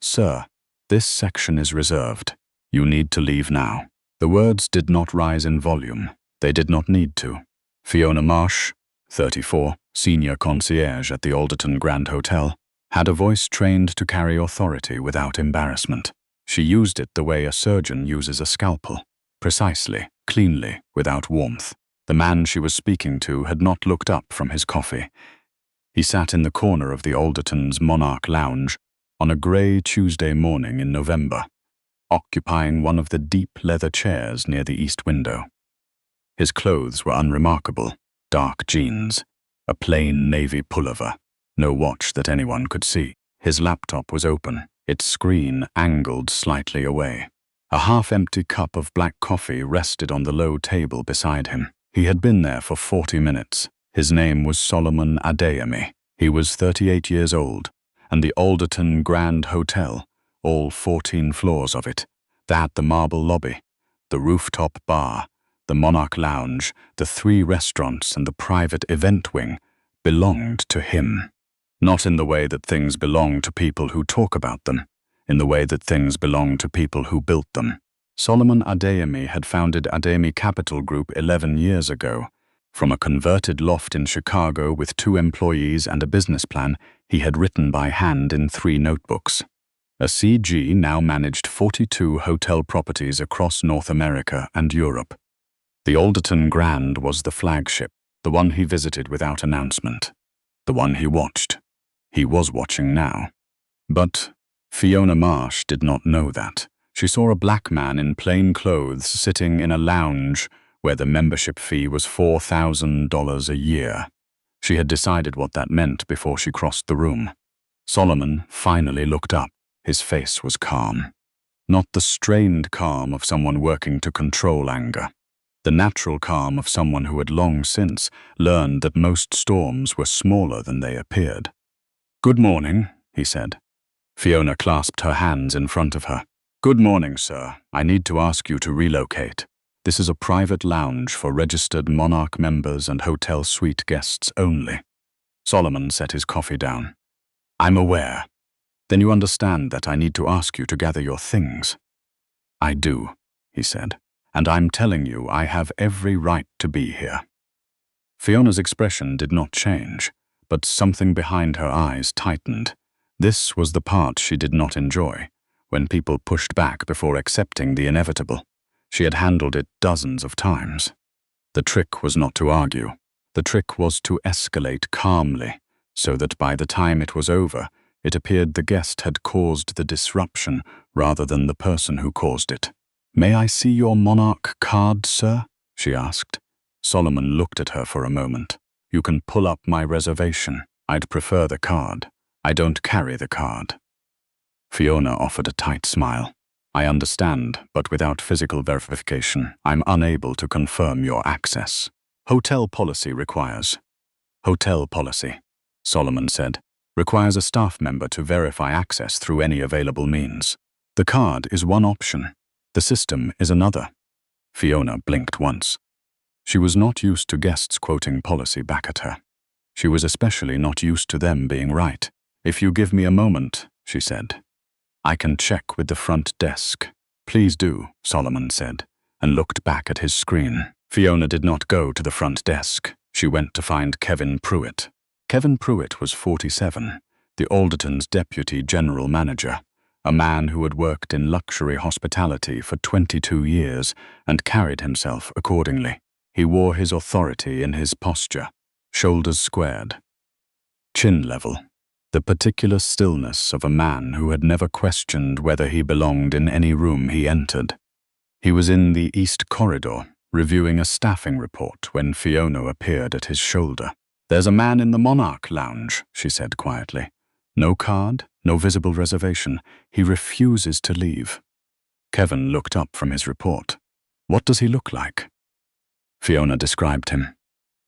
"Sir, this section is reserved. You need to leave now." The words did not rise in volume. They did not need to. Fiona Marsh, 34, senior concierge at the Alderton Grand Hotel, had a voice trained to carry authority without embarrassment. She used it the way a surgeon uses a scalpel, precisely, cleanly, without warmth. The man she was speaking to had not looked up from his coffee. He sat in the corner of the Alderton's Monarch Lounge on a grey Tuesday morning in November, occupying one of the deep leather chairs near the east window. His clothes were unremarkable: dark jeans, a plain navy pullover, no watch that anyone could see. His laptop was open, its screen angled slightly away. A half-empty cup of black coffee rested on the low table beside him. He had been there for 40 minutes. His name was Solomon Adeyemi. He was 38 years old, and the Alderton Grand Hotel, all 14 floors of it, that the marble lobby, the rooftop bar, the Monarch Lounge, the 3 restaurants and the private event wing, belonged to him. Not in the way that things belong to people who talk about them, in the way that things belong to people who built them. Solomon Adeyemi had founded Adeyemi Capital Group 11 years ago. From a converted loft in Chicago with 2 employees and a business plan he had written by hand in 3 notebooks. A CG now managed 42 hotel properties across North America and Europe. The Alderton Grand was the flagship, the one he visited without announcement, the one he watched. He was watching now. But Fiona Marsh did not know that. She saw a black man in plain clothes sitting in a lounge where the membership fee was $4,000 a year. She had decided what that meant before she crossed the room. Solomon finally looked up. His face was calm. Not the strained calm of someone working to control anger. The natural calm of someone who had long since learned that most storms were smaller than they appeared. "Good morning," he said. Fiona clasped her hands in front of her. "Good morning, sir. I need to ask you to relocate. This is a private lounge for registered Monarch members and hotel suite guests only." Solomon set his coffee down. "I'm aware. Then you understand that I need to ask you to gather your things." "I do," he said. "And I'm telling you I have every right to be here." Fiona's expression did not change, but something behind her eyes tightened. This was the part she did not enjoy, when people pushed back before accepting the inevitable. She had handled it dozens of times. The trick was not to argue. The trick was to escalate calmly, so that by the time it was over, it appeared the guest had caused the disruption rather than the person who caused it. "May I see your Monarch card, sir?" she asked. Solomon looked at her for a moment. "You can pull up my reservation. I'd prefer the card. I don't carry the card." Fiona offered a tight smile. "I understand, but without physical verification, I'm unable to confirm your access. Hotel policy requires." "Hotel policy," Solomon said, "requires a staff member to verify access through any available means. The card is one option. The system is another." Fiona blinked once. She was not used to guests quoting policy back at her. She was especially not used to them being right. "If you give me a moment," she said, "I can check with the front desk." "Please do," Solomon said, and looked back at his screen. Fiona did not go to the front desk. She went to find Kevin Pruitt. Kevin Pruitt was 47, the Alderton's deputy general manager, a man who had worked in luxury hospitality for 22 years and carried himself accordingly. He wore his authority in his posture, shoulders squared, chin level, the particular stillness of a man who had never questioned whether he belonged in any room he entered. He was in the East Corridor, reviewing a staffing report when Fiona appeared at his shoulder. "There's a man in the Monarch Lounge," she said quietly. "No card, no visible reservation. He refuses to leave." Kevin looked up from his report. "What does he look like?" Fiona described him.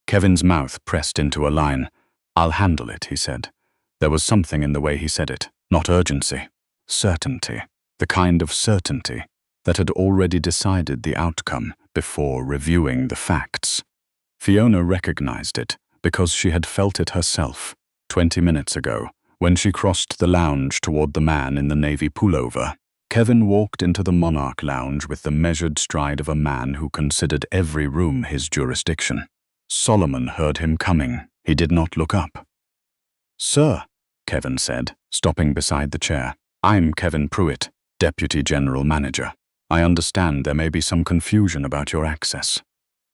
Kevin's mouth pressed into a line. "I'll handle it," he said. There was something in the way he said it, not urgency, certainty, the kind of certainty that had already decided the outcome before reviewing the facts. Fiona recognized it because she had felt it herself 20 minutes ago When she crossed the lounge toward the man in the navy pullover, Kevin walked into the Monarch Lounge with the measured stride of a man who considered every room his jurisdiction. Solomon heard him coming. He did not look up. "Sir," Kevin said, stopping beside the chair. "I'm Kevin Pruitt, Deputy General Manager. I understand there may be some confusion about your access."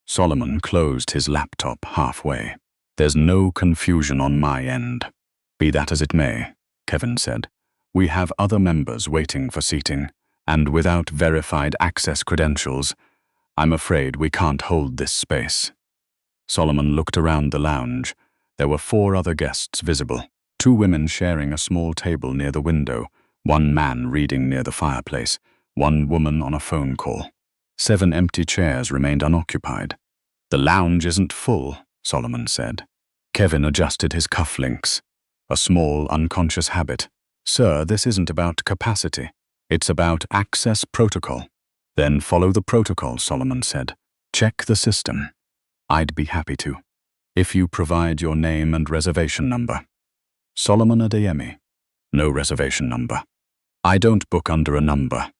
Solomon closed his laptop halfway. "There's no confusion on my end." "Be that as it may," Kevin said. "We have other members waiting for seating, and without verified access credentials, I'm afraid we can't hold this space." Solomon looked around the lounge. There were 4 other guests visible, 2 women sharing a small table near the window, 1 man reading near the fireplace, 1 woman on a phone call. 7 empty chairs remained unoccupied. "The lounge isn't full," Solomon said. Kevin adjusted his cufflinks. A small, unconscious habit. "Sir, this isn't about capacity. It's about access protocol." "Then follow the protocol," Solomon said. "Check the system." "I'd be happy to, if you provide your name and reservation number." "Solomon Adeyemi." "No reservation number." "I don't book under a number."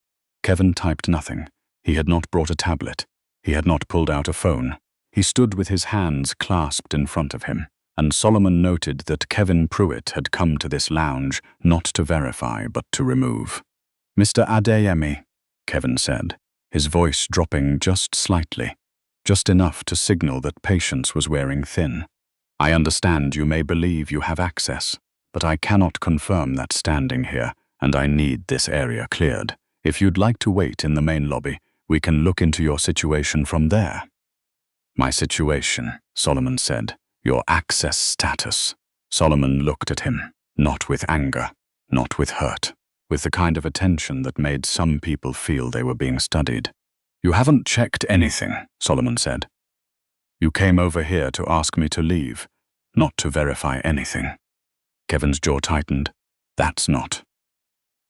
Kevin typed nothing. He had not brought a tablet. He had not pulled out a phone. He stood with his hands clasped in front of him, and Solomon noted that Kevin Pruitt had come to this lounge not to verify but to remove. "Mr. Adeyemi," Kevin said, his voice dropping just slightly, just enough to signal that patience was wearing thin. "I understand you may believe you have access, but I cannot confirm that standing here, and I need this area cleared. If you'd like to wait in the main lobby, we can look into your situation from there." "My situation," Solomon said. "Your access status." Solomon looked at him, not with anger, not with hurt, with the kind of attention that made some people feel they were being studied. "You haven't checked anything," Solomon said. "You came over here to ask me to leave, not to verify anything." Kevin's jaw tightened. "That's not."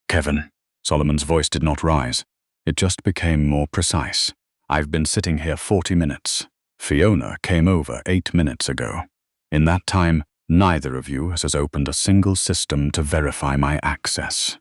"Kevin," Solomon's voice did not rise. It just became more precise. "I've been sitting here 40 minutes. Fiona came over 8 minutes ago. In that time, neither of you has opened a single system to verify my access."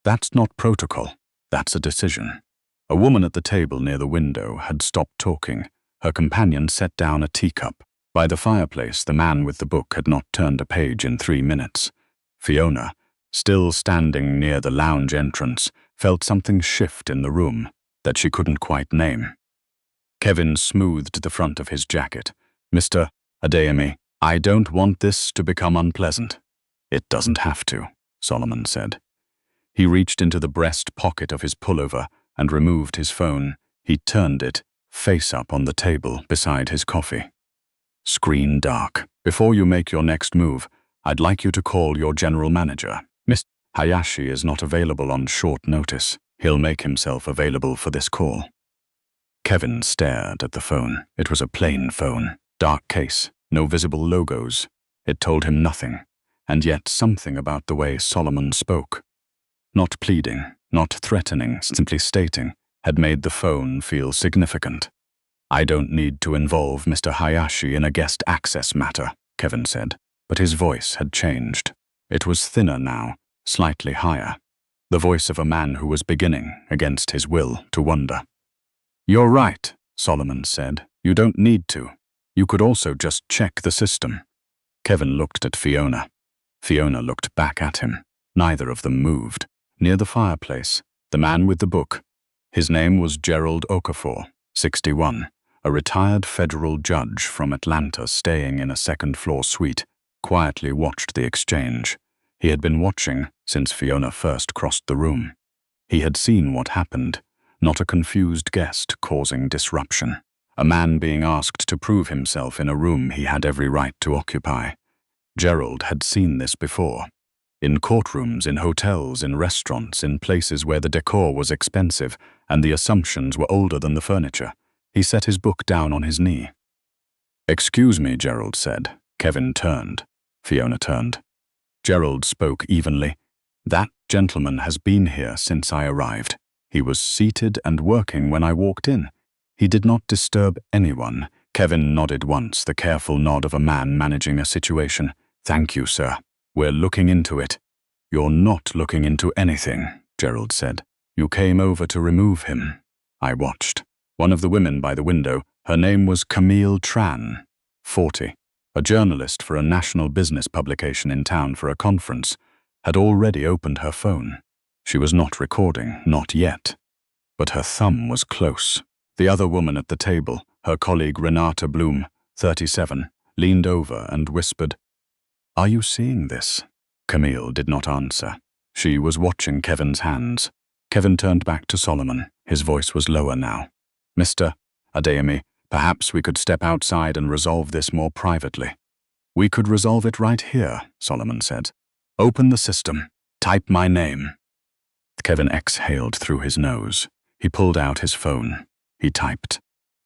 "That's not protocol. That's a decision." A woman at the table near the window had stopped talking. Her companion set down a teacup. By the fireplace, the man with the book had not turned a page in 3 minutes. Fiona, still standing near the lounge entrance, felt something shift in the room that she couldn't quite name. Kevin smoothed the front of his jacket. "Mr. Adeyemi, I don't want this to become unpleasant." "It doesn't have to," Solomon said. He reached into the breast pocket of his pullover and removed his phone. He turned it, face up on the table beside his coffee. "Screen dark. Before you make your next move, I'd like you to call your general manager. Mr. Hayashi is not available on short notice. He'll make himself available for this call." Kevin stared at the phone. It was a plain phone, dark case, no visible logos. It told him nothing, and yet something about the way Solomon spoke. Not pleading, not threatening, simply stating, had made the phone feel significant. "I don't need to involve Mr. Hayashi in a guest access matter," Kevin said, but his voice had changed. It was thinner now, slightly higher. The voice of a man who was beginning, against his will, to wonder. "You're right," Solomon said. "You don't need to. You could also just check the system." Kevin looked at Fiona. Fiona looked back at him. Neither of them moved. Near the fireplace, the man with the book. His name was Gerald Okafor, 61, a retired federal judge from Atlanta staying in a second-floor suite, quietly watched the exchange. He had been watching since Fiona first crossed the room. He had seen what happened, not a confused guest causing disruption. A man being asked to prove himself in a room he had every right to occupy. Gerald had seen this before. In courtrooms, in hotels, in restaurants, in places where the decor was expensive and the assumptions were older than the furniture. He set his book down on his knee. "Excuse me," Gerald said. Kevin turned. Fiona turned. Gerald spoke evenly. "That gentleman has been here since I arrived. He was seated and working when I walked in. He did not disturb anyone." Kevin nodded once, the careful nod of a man managing a situation. "Thank you, sir." We're looking into it. You're not looking into anything, Gerald said. You came over to remove him. I watched. One of the women by the window, her name was Camille Tran, 40, a journalist for a national business publication in town for a conference, had already opened her phone. She was not recording, not yet. But her thumb was close. The other woman at the table, her colleague Renata Bloom, 37, leaned over and whispered, "Are you seeing this?" Camille did not answer. She was watching Kevin's hands. Kevin turned back to Solomon. His voice was lower now. "Mr. Adeyemi, perhaps we could step outside and resolve this more privately." "We could resolve it right here," Solomon said. "Open the system. Type my name." Kevin exhaled through his nose. He pulled out his phone. He typed.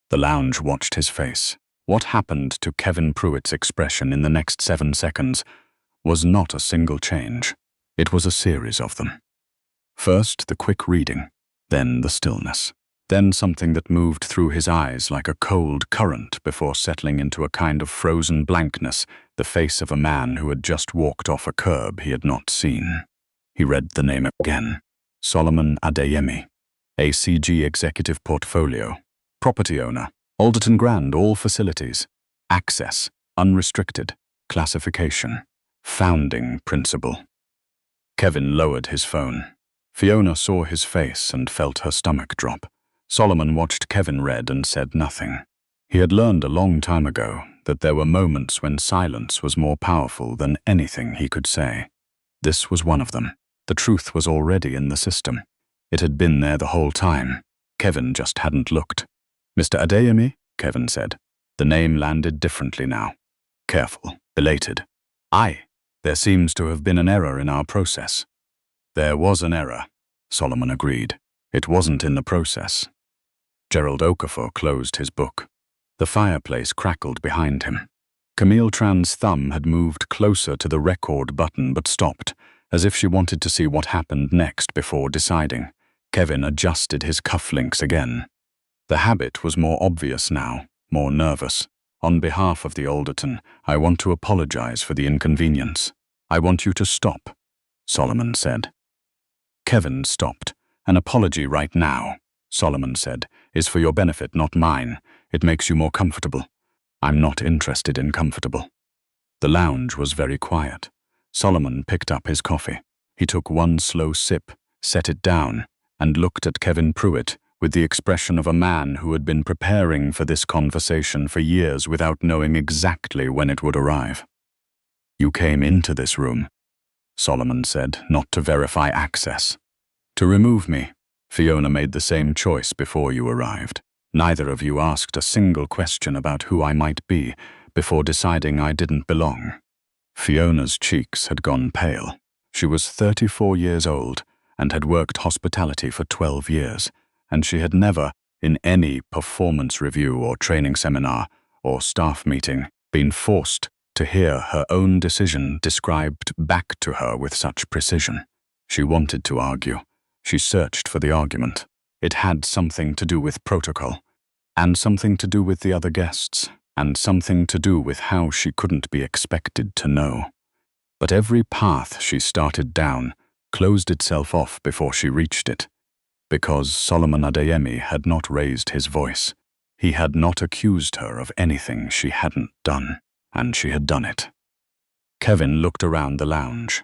The lounge watched his face. What happened to Kevin Pruitt's expression in the next 7 seconds was not a single change. It was a series of them. First, the quick reading, then the stillness, then something that moved through his eyes like a cold current before settling into a kind of frozen blankness, the face of a man who had just walked off a curb he had not seen. He read the name again. Solomon Adeyemi, ACG Executive Portfolio, Property Owner, Alderton Grand, all facilities, access, unrestricted, classification, founding principle. Kevin lowered his phone. Fiona saw his face and felt her stomach drop. Solomon watched Kevin read and said nothing. He had learned a long time ago that there were moments when silence was more powerful than anything he could say. This was one of them. The truth was already in the system. It had been there the whole time. Kevin just hadn't looked. "Mr. Adeyemi," Kevin said. The name landed differently now. Careful, elated. "Aye, there seems to have been an error in our process." "There was an error," Solomon agreed. "It wasn't in the process." Gerald Okafor closed his book. The fireplace crackled behind him. Camille Tran's thumb had moved closer to the record button but stopped, as if she wanted to see what happened next before deciding. Kevin adjusted his cufflinks again. The habit was more obvious now, more nervous. "On behalf of the Alderton, I want to apologize for the inconvenience. I want you to stop," Solomon said. Kevin stopped. "An apology right now," Solomon said, "is for your benefit, not mine. It makes you more comfortable." "I'm not interested in comfortable." The lounge was very quiet. Solomon picked up his coffee. He took one slow sip, set it down, and looked at Kevin Pruitt with the expression of a man who had been preparing for this conversation for years without knowing exactly when it would arrive. "You came into this room," Solomon said, "not to verify access. To remove me. Fiona made the same choice before you arrived. Neither of you asked a single question about who I might be before deciding I didn't belong." Fiona's cheeks had gone pale. She was 34 years old and had worked hospitality for 12 years, and she had never, in any performance review or training seminar or staff meeting, been forced to hear her own decision described back to her with such precision. She wanted to argue. She searched for the argument. It had something to do with protocol, and something to do with the other guests, and something to do with how she couldn't be expected to know. But every path she started down closed itself off before she reached it, because Solomon Adeyemi had not raised his voice. He had not accused her of anything she hadn't done, and she had done it. Kevin looked around the lounge,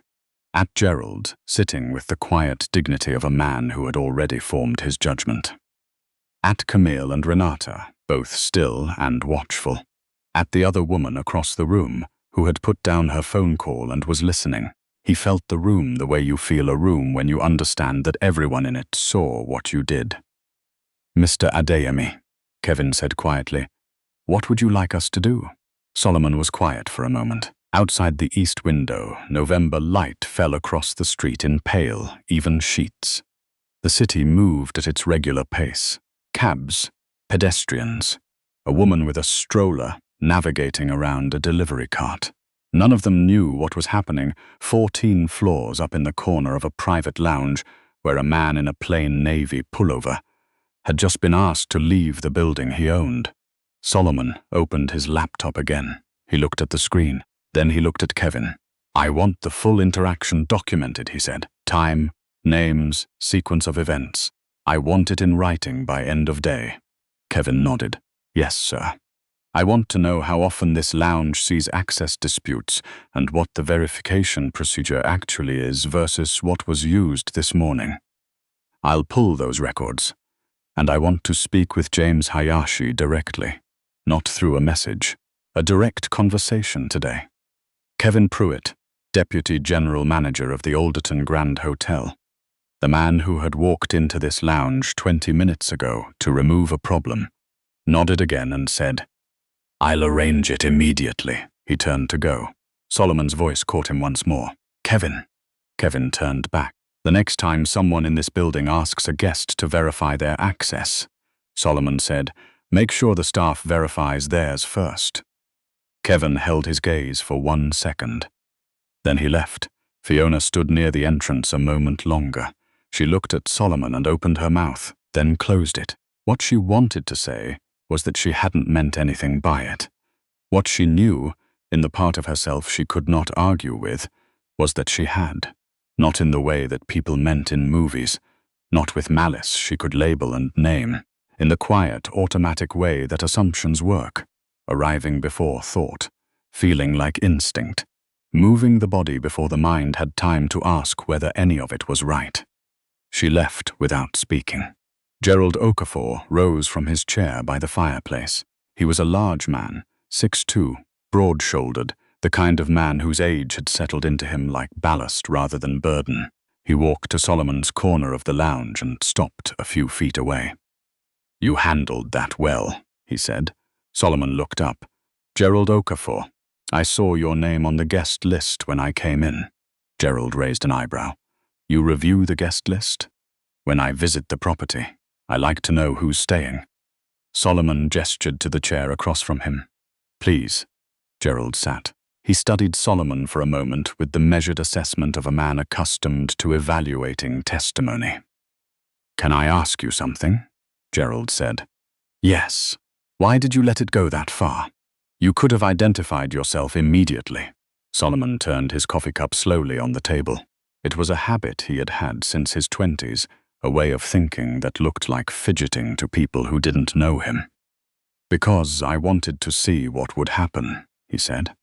at Gerald, sitting with the quiet dignity of a man who had already formed his judgment. At Camille and Renata, both still and watchful. At the other woman across the room, who had put down her phone call and was listening. He felt the room the way you feel a room when you understand that everyone in it saw what you did. "Mr. Adeyemi," Kevin said quietly, "what would you like us to do?" Solomon was quiet for a moment. Outside the east window, November light fell across the street in pale, even sheets. The city moved at its regular pace. Cabs, pedestrians, a woman with a stroller navigating around a delivery cart. None of them knew what was happening 14 floors up in the corner of a private lounge where a man in a plain navy pullover had just been asked to leave the building he owned. Solomon opened his laptop again. He looked at the screen. Then he looked at Kevin. I want the full interaction documented, he said. Time, names, sequence of events. I want it in writing by end of day. Kevin nodded. Yes, sir. I want to know how often this lounge sees access disputes and what the verification procedure actually is versus what was used this morning. I'll pull those records. And I want to speak with James Hayashi directly, not through a message. A direct conversation today. Kevin Pruitt, Deputy General Manager of the Alderton Grand Hotel, the man who had walked into this lounge 20 minutes ago to remove a problem, nodded again and said, I'll arrange it immediately. He turned to go. Solomon's voice caught him once more. Kevin. Kevin turned back. The next time someone in this building asks a guest to verify their access, Solomon said, make sure the staff verifies theirs first. Kevin held his gaze for 1 second. Then he left. Fiona stood near the entrance a moment longer. She looked at Solomon and opened her mouth, then closed it. What she wanted to say was that she hadn't meant anything by it. What she knew, in the part of herself she could not argue with, was that she had. Not in the way that people meant in movies, not with malice she could label and name, in the quiet, automatic way that assumptions work, arriving before thought, feeling like instinct, moving the body before the mind had time to ask whether any of it was right. She left without speaking. Gerald Okafor rose from his chair by the fireplace. He was a large man, 6'2", broad-shouldered, the kind of man whose age had settled into him like ballast rather than burden. He walked to Solomon's corner of the lounge and stopped a few feet away. You handled that well, he said. Solomon looked up. Gerald Okafor, I saw your name on the guest list when I came in. Gerald raised an eyebrow. You review the guest list? When I visit the property, I like to know who's staying. Solomon gestured to the chair across from him. Please. Gerald sat. He studied Solomon for a moment with the measured assessment of a man accustomed to evaluating testimony. Can I ask you something? Gerald said. Yes. Why did you let it go that far? You could have identified yourself immediately. Solomon turned his coffee cup slowly on the table. It was a habit he had had since his 20s, a way of thinking that looked like fidgeting to people who didn't know him. Because I wanted to see what would happen, he said.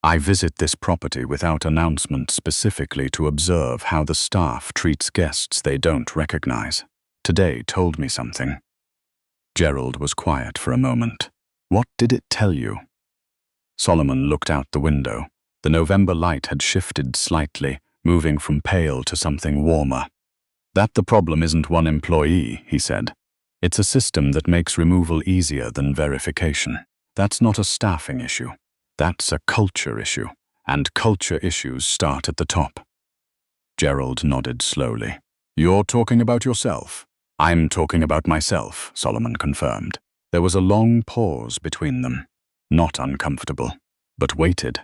I visit this property without announcement specifically to observe how the staff treats guests they don't recognize. Today told me something. Gerald was quiet for a moment. What did it tell you? Solomon looked out the window. The November light had shifted slightly, moving from pale to something warmer. That the problem isn't one employee, he said. It's a system that makes removal easier than verification. That's not a staffing issue. That's a culture issue, and culture issues start at the top. Gerald nodded slowly. You're talking about yourself. I'm talking about myself, Solomon confirmed. There was a long pause between them. Not uncomfortable, but weighted.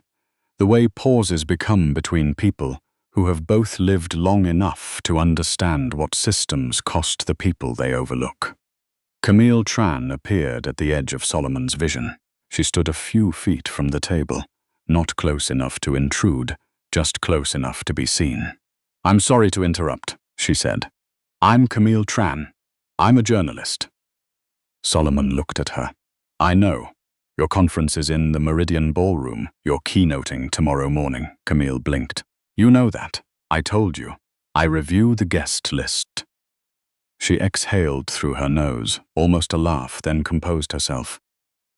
The way pauses become between people who have both lived long enough to understand what systems cost the people they overlook. Camille Tran appeared at the edge of Solomon's vision. She stood a few feet from the table, not close enough to intrude, just close enough to be seen. I'm sorry to interrupt, she said. I'm Camille Tran. I'm a journalist. Solomon looked at her. I know. Your conference is in the Meridian Ballroom. You're keynoting tomorrow morning, Camille blinked. You know that. I told you. I review the guest list. She exhaled through her nose, almost a laugh, then composed herself.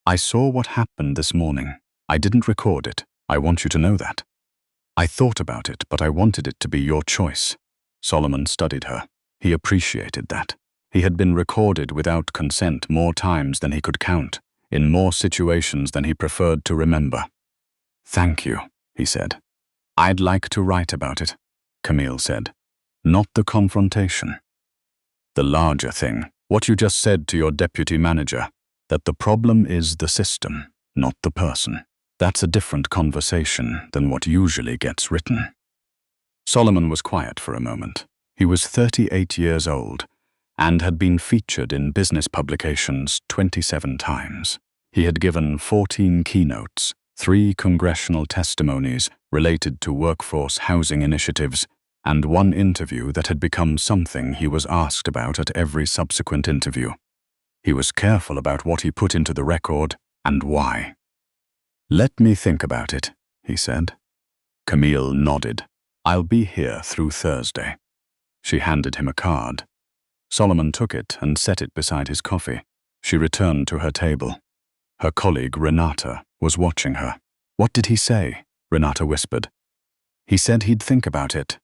I saw what happened this morning. I didn't record it. I want you to know that. I thought about it, but I wanted it to be your choice. Solomon studied her. He appreciated that. He had been recorded without consent more times than he could count, in more situations than he preferred to remember. Thank you, he said. I'd like to write about it, Camille said. Not the confrontation. The larger thing, what you just said to your deputy manager, that the problem is the system, not the person. That's a different conversation than what usually gets written. Solomon was quiet for a moment. He was 38 years old and had been featured in business publications 27 times. He had given 14 keynotes, 3 congressional testimonies related to workforce housing initiatives, and 1 interview that had become something he was asked about at every subsequent interview. He was careful about what he put into the record and why. "Let me think about it," he said. Camille nodded. "I'll be here through Thursday." She handed him a card. Solomon took it and set it beside his coffee. She returned to her table. Her colleague, Renata, was watching her. "What did he say?" Renata whispered. "He said he'd think about it."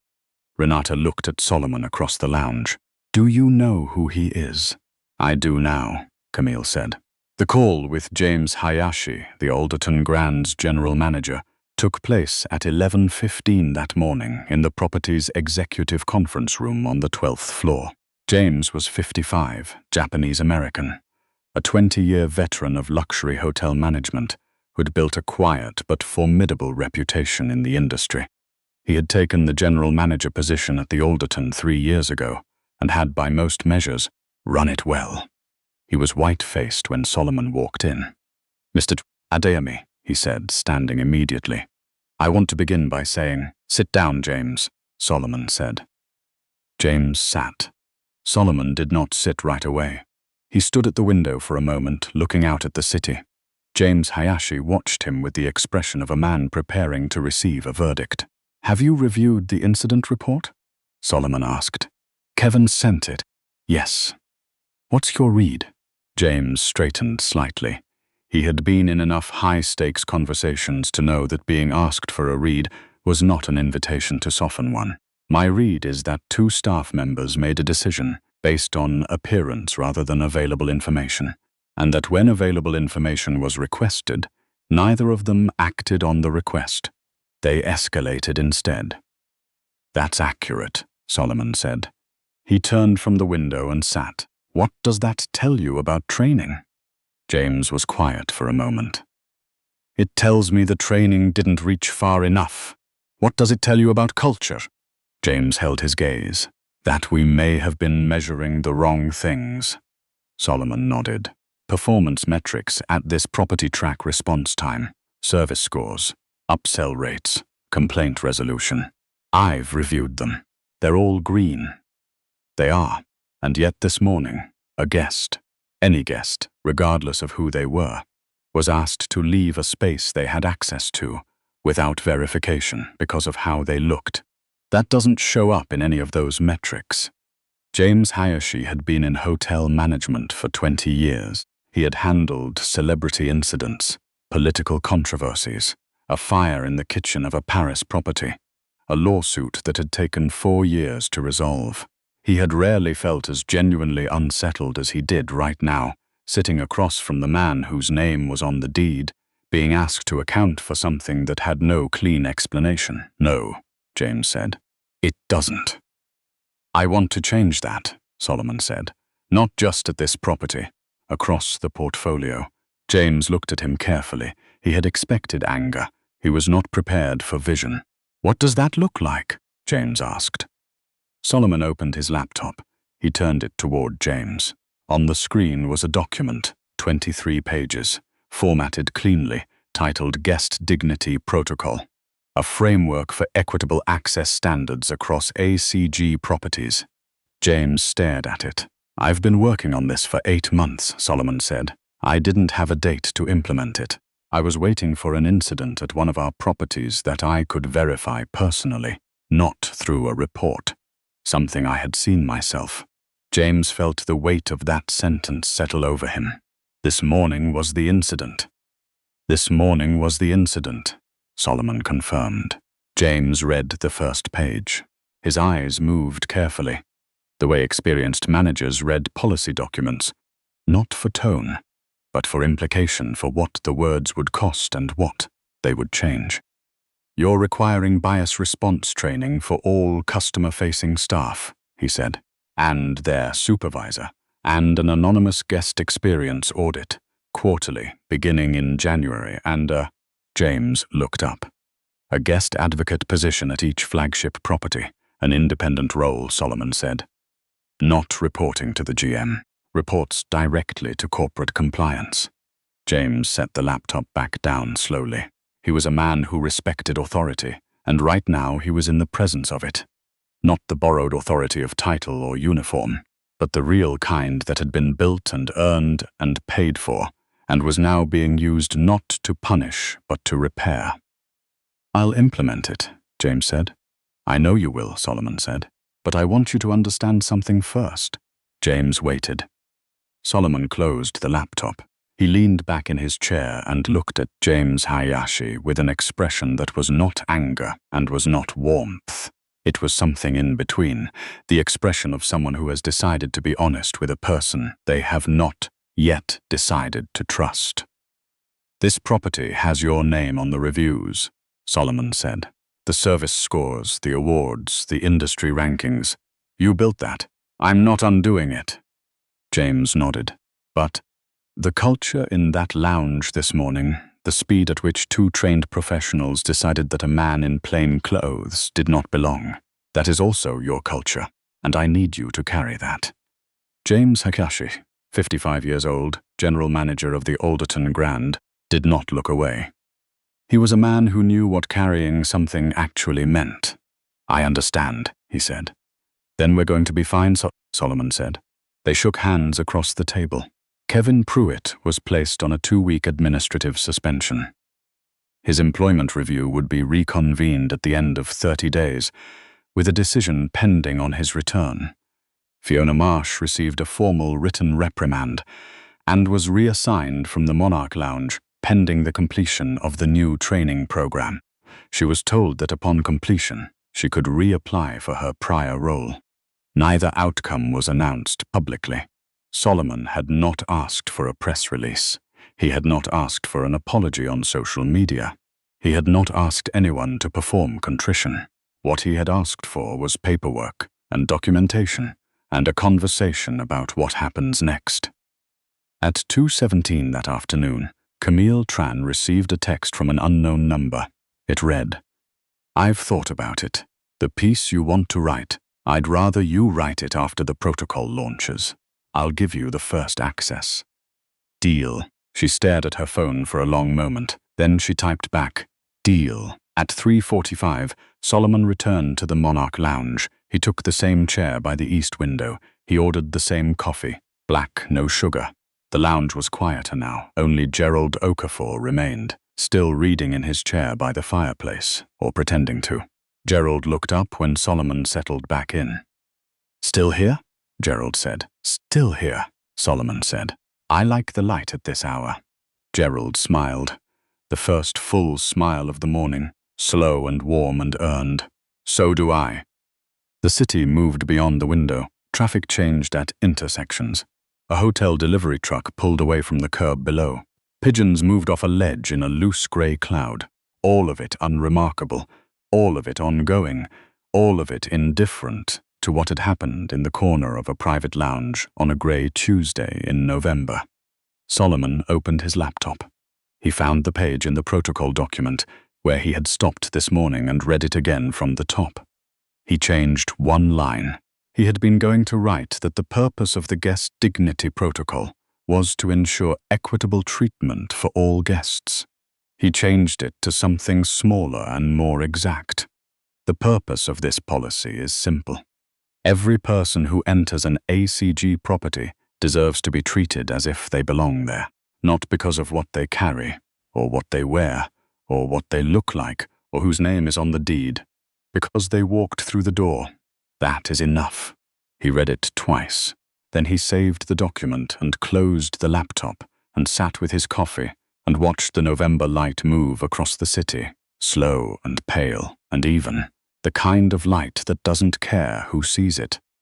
Renata looked at Solomon across the lounge. "Do you know who he is?" "I do now," Camille said. The call with James Hayashi, the Alderton Grand's general manager, took place at 11:15 that morning in the property's executive conference room on the 12th floor. James was 55, Japanese-American, a 20-year veteran of luxury hotel management who'd built a quiet but formidable reputation in the industry. He had taken the general manager position at the Alderton 3 years ago and had, by most measures, run it well. He was white-faced when Solomon walked in. "Mr. Adeyemi," he said, standing immediately. "I want to begin by saying, 'Sit down, James,'" Solomon said. James sat. Solomon did not sit right away. He stood at the window for a moment, looking out at the city. James Hayashi watched him with the expression of a man preparing to receive a verdict. "Have you reviewed the incident report?" Solomon asked. "Kevin sent it." "Yes." "What's your read?" James straightened slightly. He had been in enough high-stakes conversations to know that being asked for a read was not an invitation to soften one. "My read is that 2 staff members made a decision based on appearance rather than available information, and that when available information was requested, neither of them acted on the request. They escalated instead." "That's accurate," Solomon said. He turned from the window and sat. "What does that tell you about training?" James was quiet for a moment. "It tells me the training didn't reach far enough." "What does it tell you about culture?" James held his gaze. "That we may have been measuring the wrong things." Solomon nodded. "Performance metrics at this property track response time, service scores, upsell rates, complaint resolution. I've reviewed them. They're all green." "They are. And yet this morning, a guest, any guest, regardless of who they were, was asked to leave a space they had access to without verification because of how they looked. That doesn't show up in any of those metrics." James Hayashi had been in hotel management for 20 years. He had handled celebrity incidents, political controversies, a fire in the kitchen of a Paris property, a lawsuit that had taken 4 years to resolve. He had rarely felt as genuinely unsettled as he did right now, sitting across from the man whose name was on the deed, being asked to account for something that had no clean explanation. "No," James said. "It doesn't." "I want to change that," Solomon said. "Not just at this property, across the portfolio." James looked at him carefully. He had expected anger. He was not prepared for vision. "What does that look like?" James asked. Solomon opened his laptop. He turned it toward James. On the screen was a document, 23 pages, formatted cleanly, titled Guest Dignity Protocol, a framework for equitable access standards across ACG properties. James stared at it. "I've been working on this for 8 months, Solomon said. "I didn't have a date to implement it. I was waiting for an incident at one of our properties that I could verify personally, not through a report. Something I had seen myself." James felt the weight of that sentence settle over him. "This morning was the incident." "This morning was the incident," Solomon confirmed. James read the first page. His eyes moved carefully, the way experienced managers read policy documents, not for tone, but for implication for what the words would cost and what they would change. "You're requiring bias response training for all customer-facing staff," he said, "and their supervisor, and an anonymous guest experience audit, quarterly, beginning in January, and James looked up. "A guest advocate position at each flagship property, an independent role," Solomon said. "Not reporting to the GM, reports directly to corporate compliance." James set the laptop back down slowly. He was a man who respected authority, and right now he was in the presence of it. Not the borrowed authority of title or uniform, but the real kind that had been built and earned and paid for, and was now being used not to punish, but to repair. "I'll implement it," James said. "I know you will," Solomon said, "but I want you to understand something first." James waited. Solomon closed the laptop. He leaned back in his chair and looked at James Hayashi with an expression that was not anger and was not warmth. It was something in between, the expression of someone who has decided to be honest with a person they have not yet decided to trust. "This property has your name on the reviews," Solomon said. "The service scores, the awards, the industry rankings. You built that. I'm not undoing it." James nodded. "But the culture in that lounge this morning, the speed at which two trained professionals decided that a man in plain clothes did not belong, that is also your culture, and I need you to carry that." James Hayashi, 55 years old, general manager of the Alderton Grand, did not look away. He was a man who knew what carrying something actually meant. "I understand," he said. "Then we're going to be fine," Solomon said. They shook hands across the table. Kevin Pruitt was placed on a 2-week administrative suspension. His employment review would be reconvened at the end of 30 days, with a decision pending on his return. Fiona Marsh received a formal written reprimand and was reassigned from the Monarch Lounge pending the completion of the new training program. She was told that upon completion, she could reapply for her prior role. Neither outcome was announced publicly. Solomon had not asked for a press release. He had not asked for an apology on social media. He had not asked anyone to perform contrition. What he had asked for was paperwork and documentation and a conversation about what happens next. At 2:17 that afternoon, Camille Tran received a text from an unknown number. It read, "I've thought about it. The piece you want to write, I'd rather you write it after the protocol launches. I'll give you the first access." "Deal." She stared at her phone for a long moment. Then she typed back, "Deal." At 3:45, Solomon returned to the Monarch Lounge. He took the same chair by the east window. He ordered the same coffee, black, no sugar. The lounge was quieter now. Only Gerald Okafor remained, still reading in his chair by the fireplace, or pretending to. Gerald looked up when Solomon settled back in. "Still here?" Gerald said. "Still here," Solomon said. "I like the light at this hour." Gerald smiled. The first full smile of the morning, slow and warm and earned. "So do I." The city moved beyond the window. Traffic changed at intersections. A hotel delivery truck pulled away from the curb below. Pigeons moved off a ledge in a loose grey cloud. All of it unremarkable, all of it ongoing, all of it indifferent to what had happened in the corner of a private lounge on a grey Tuesday in November. Solomon opened his laptop. He found the page in the protocol document where he had stopped this morning and read it again from the top. He changed one line. He had been going to write that the purpose of the guest dignity protocol was to ensure equitable treatment for all guests. He changed it to something smaller and more exact. The purpose of this policy is simple. Every person who enters an ACG property deserves to be treated as if they belong there, not because of what they carry, or what they wear, or what they look like, or whose name is on the deed, because they walked through the door. That is enough. He read it twice. Then he saved the document and closed the laptop and sat with his coffee and watched the November light move across the city, slow and pale and even, the kind of light that doesn't care who sees it.